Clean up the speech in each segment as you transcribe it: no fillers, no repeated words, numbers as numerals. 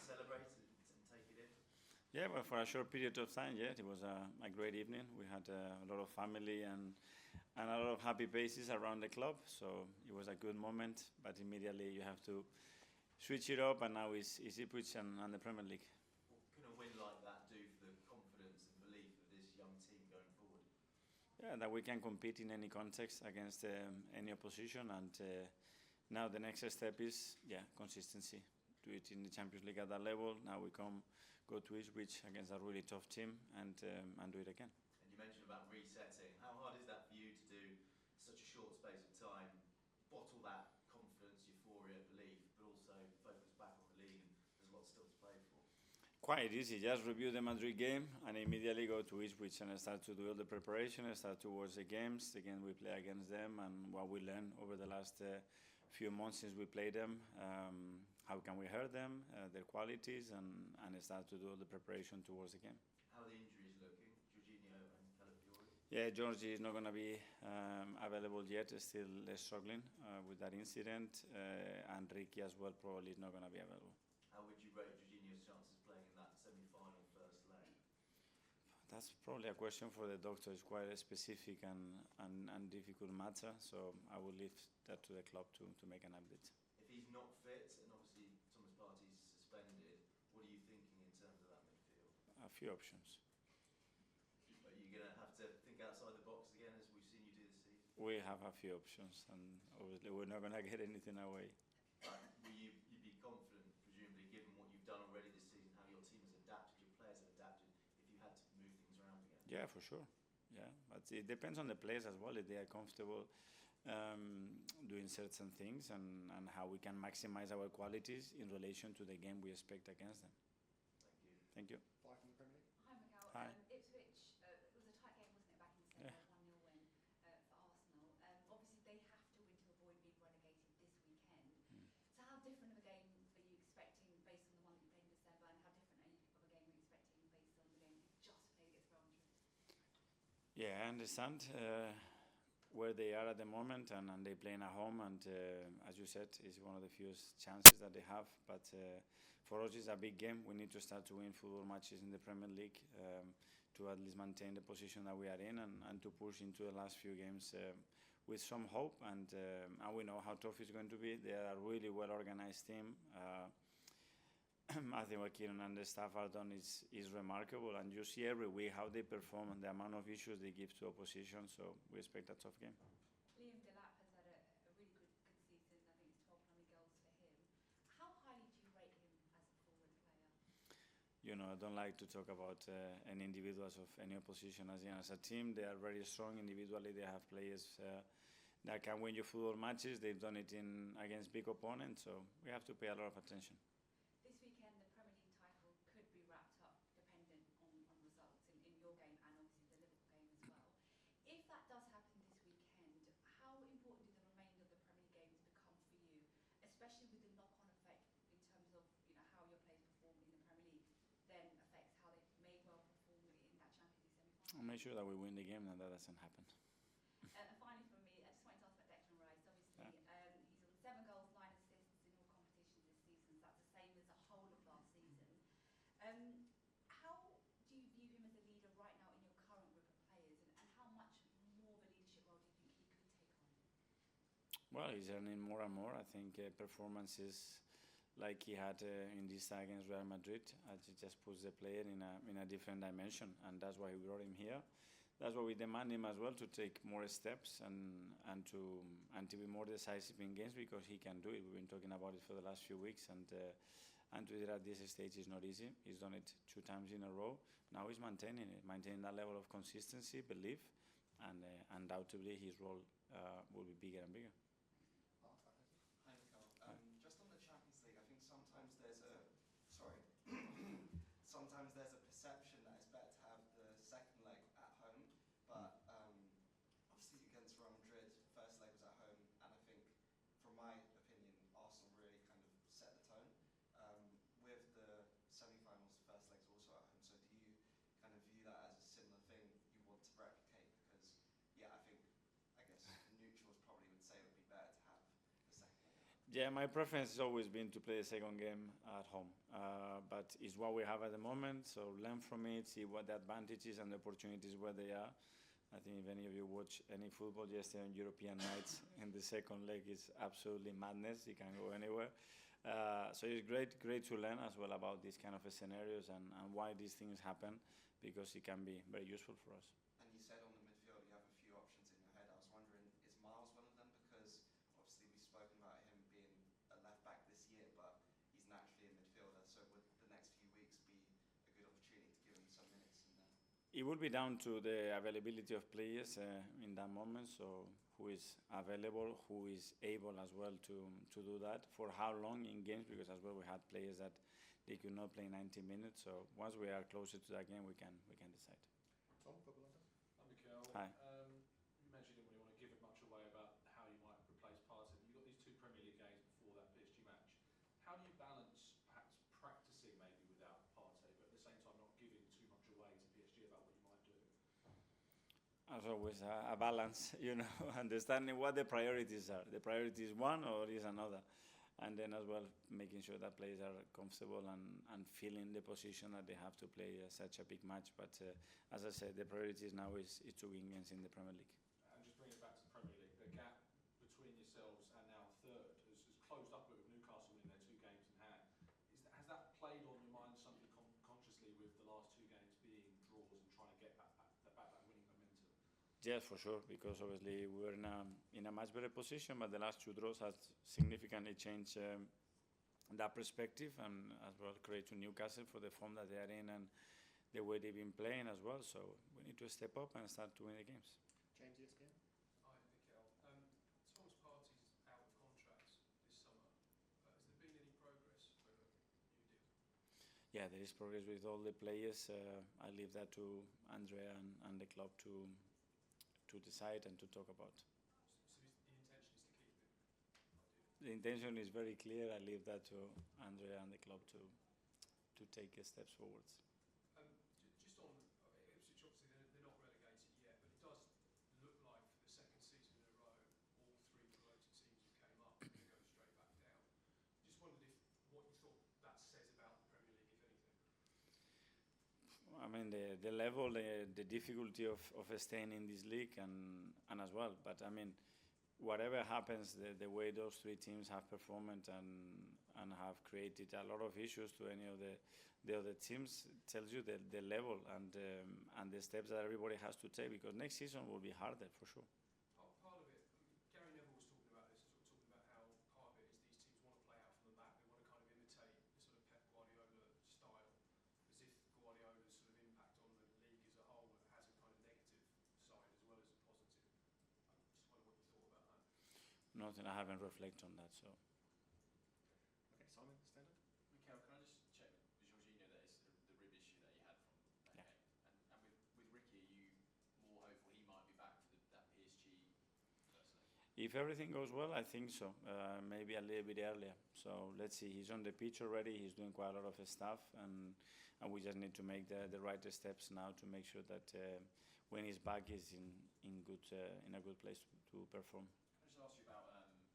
celebrate and take it in? Yeah, well, for a short period of time, yeah, it was a great evening. We had a lot of family and a lot of happy faces around the club, so it was a good moment. But immediately you have to switch it up, and now it's Ipswich and the Premier League. What can a win like that do for the confidence and belief of this young team going forward? Yeah, that we can compete in any context against any opposition, and now the next step is consistency. Do it in the Champions League at that level. Now we go to Ipswich against a really tough team and do it again. And you mentioned about resetting. How hard is that for you to do such a short space of time, bottle that confidence, euphoria, belief, but also focus back on the league and there's lots still to play for? Quite easy. Just review the Madrid game and immediately go to Ipswich and start to do all the preparation and start towards the games. Again, we play against them and what we learned over the last few months since we played them. How can we hurt them, their qualities, and start to do all the preparation towards the game. How are the injuries looking, Jorginho and Calafiori? Yeah, Georgie is not going to be available yet. Still struggling with that incident. And Ricky as well probably is not going to be available. How would you rate Jorginho's chances playing in that semi-final first leg? That's probably a question for the doctor. It's quite a specific and difficult matter, so I will leave that to the club to make an update. If he's not fit, and obviously Thomas Partey's suspended, what are you thinking in terms of that midfield? A few options. Are you going to have to think outside the box again, as we've seen you do this season? We have a few options, and obviously we're not going to get anything away. Will you'd be confident, presumably, given what you've done already this season, how your team has adapted, your players have adapted, if you had to move things around again? Yeah, for sure. Yeah, but it depends on the players as well, if they are comfortable doing certain things and how we can maximize our qualities in relation to the game we expect against them. Thank you. Thank you. Fly from the Premier League. Hi, Mikel. Hi. Ipswich, it was a tight game, wasn't it, back in December? 1-0 win for Arsenal. Obviously, they have to win to avoid being relegated this weekend. So how different of a game are you expecting based on the one that you played in December, and how different of a game are you expecting based on the game you just played against Real Madrid? Yeah, I understand where they are at the moment, and they're playing at home, and as you said, it's one of the fewest chances that they have. But for us, it's a big game. We need to start to win football matches in the Premier League to at least maintain the position that we are in, and to push into the last few games with some hope. And we know how tough it's going to be. They are a really well-organized team. I think what Kieran and the staff have done is remarkable, and you see every week how they perform and the amount of issues they give to opposition, so we expect a tough game. Liam Delap has had a really good season. I think it's 12 Premier goals for him. How highly do you rate him as a forward player? You know, I don't like to talk about any individuals of any opposition. As a team, they are very strong individually. They have players that can win you football matches. They've done it against big opponents, so we have to pay a lot of attention. This weekend, the Premier League title could be wrapped up dependent on results in your game and obviously the Liverpool game as well. If that does happen this weekend, how important do the remainder of the Premier League games become for you, especially with the knock-on effect in terms of how your players perform in the Premier League then affects how they may well perform in that Champions League semi-final? I'll make sure that we win the game and that doesn't happen. And finally from me, I just wanted to ask about Declan Rice. Obviously, he's on 7 goals, 9 assists in all competitions this season, so that's the same as the whole of last season. How do you view him as a leader right now in your current group of players, and how much more of a leadership role do you think he could take on? Well, he's earning more and more. I think performances like he had in this tie against Real Madrid, it just puts the player in a different dimension, and that's why we brought him here. That's why we demand him as well to take more steps and to be more decisive in games, because he can do it. We've been talking about it for the last few weeks, and to do it at this stage is not easy. He's done it 2 times in a row. Now he's maintaining that level of consistency, belief, and undoubtedly his role will be bigger and bigger. Hi, Mikel. Just on the Champions League, I think sometimes there's a perception that it's better to have the second leg at home, but obviously against Real Madrid, first leg was at home, and I think, from my opinion, Arsenal really kind of set the tone. With the semi-finals, first leg's also at home, so do you kind of view that as a similar thing you want to replicate? Because, yeah, I guess neutrals probably would say it would be Yeah, my preference has always been to play the second game at home, but it's what we have at the moment. So learn from it, see what the advantages and the opportunities where they are. I think if any of you watch any football yesterday on European nights, in the second leg is absolutely madness. You can go anywhere. So it's great to learn as well about these kind of scenarios and why these things happen, because it can be very useful for us. And you said on the midfield you have a few options in your head. I was wondering, is Miles one of them? Because obviously we've spoken about him being a left back this year, but he's naturally a midfielder. So would the next few weeks be a good opportunity to give him some minutes in there? It will be down to the availability of players in that moment. So who is available, who is able as well to do that, for how long in games, because as well we had players that they could not play 90 minutes. So once we are closer to that game, we can decide. Tom, Football London. Hi, Mikel. Hi. You mentioned you didn't really want to give much away about how you might replace Partey. You've got these 2 Premier League games before that PSG match. How do you balance perhaps practicing maybe without Partey, but at the same time not giving too much away to PSG about what you might do? As always, a balance, understanding what the priorities are. The priority is one or is another. And then as well, making sure that players are comfortable and feeling the position that they have to play such a big match. But as I said, the priority now is to win games in the Premier League. And just bring it back to the Premier League, the gap between yourselves and now third has closed up with Newcastle in their 2 games in hand. Has that played on your mind something consciously with the last 2 games being draws and trying to get that winning momentum? Yes, for sure, because obviously we were in a much better position, but the last 2 draws has significantly changed that perspective, and as well credit to Newcastle for the form that they are in and the way they've been playing as well. So we need to step up and start to win the games. James, ESPN. Hi, Mikel. Thomas Partey's out of contract this summer. Has there been any progress over a new deal? Yeah, there is progress with all the players. I leave that to Andrea and the club to decide and to talk about. So the intention is to keep him? The intention is very clear. I leave that to Andrea and the club to take steps forwards. Just on Ipswich, obviously they're not relegated yet, but it does look like for the second season in a row, all 3 promoted teams who came up are going to go straight back down. Just wondered what you thought that says about the Premier League, if anything. I mean, the level, the difficulty of staying in this league and as well. But I mean, whatever happens, the way those 3 teams have performed and have created a lot of issues to any of the other teams tells you the level and the steps that everybody has to take, because next season will be harder for sure. Part of it, Gary Neville was talking about this, talking about how part of it is these teams want to play out from the back. They want to kind of imitate the sort of Pep Guardiola style, as if Guardiola's sort of impact on the league as a whole has a kind of negative side as well as a positive. I just wonder what you thought about that. Nothing, I haven't reflected on that, so. Okay, Simon, Standard. Mikel, can I just check with Jorginho that it's the rib issue that he had from that game? And with Ricky, are you more hopeful he might be back for that PSG first leg? If everything goes well, I think so. Maybe a little bit earlier. So let's see. He's on the pitch already. He's doing quite a lot of stuff, and we just need to make the right steps now to make sure that when he's back, he's in a good place to perform. Can I just ask you about Andrea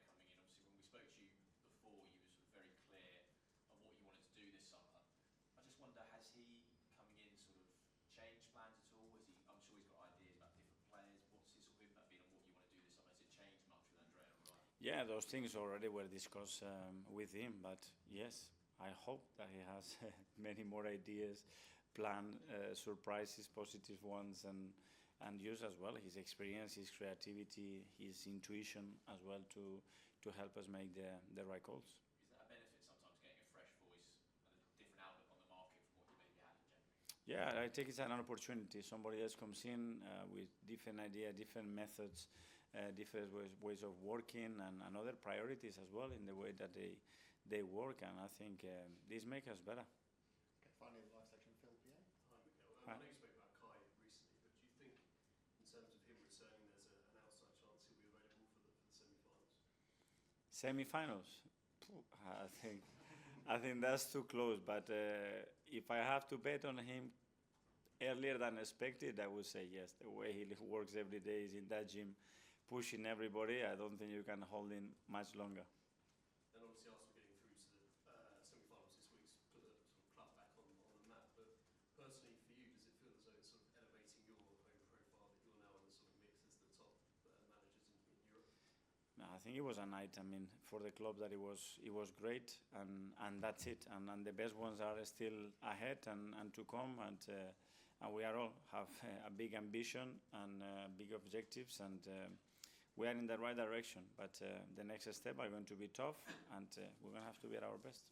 coming in? Obviously, when we spoke to you before, you were sort of very clear on what you wanted to do this summer. I just wonder, has he coming in sort of changed plans at all? I'm sure he's got ideas about different players. What's his sort of impact been on what you want to do this summer? Has it changed much with Andrea on the right? Yeah, those things already were discussed with him, but yes, I hope that he has many more ideas, planned surprises, positive ones, and use as well his experience, his creativity, his intuition as well to help us make the right calls. Is that a benefit sometimes, getting a fresh voice and a different outlook on the market from what you maybe had in January? Yeah, I take it as an opportunity. Somebody else comes in with different ideas, different methods, different ways of working, and other priorities as well in the way that they work. And I think this makes us better. Okay, finally, the live section, Phil PA. Hi, Mikel. Hi. I know you spoke about Kai recently, but do you think, in terms of him returning, there's an outside chance he'll be available for the semi-finals? Semi-finals? I think that's too close. But if I have to bet on him earlier than expected, I would say yes. The way he works every day is in that gym, pushing everybody. I don't think you can hold him much longer. personally for you, does it feel as though it's sort of elevating your own profile, that you're now in the sort of mix as the top managers in Europe? No, I think it was a night. I mean, for the club that it was great, and that's it. And the best ones are still ahead and to come. And we are all have a big ambition and big objectives, and we are in the right direction. But the next step are going to be tough, and we're going to have to be at our best.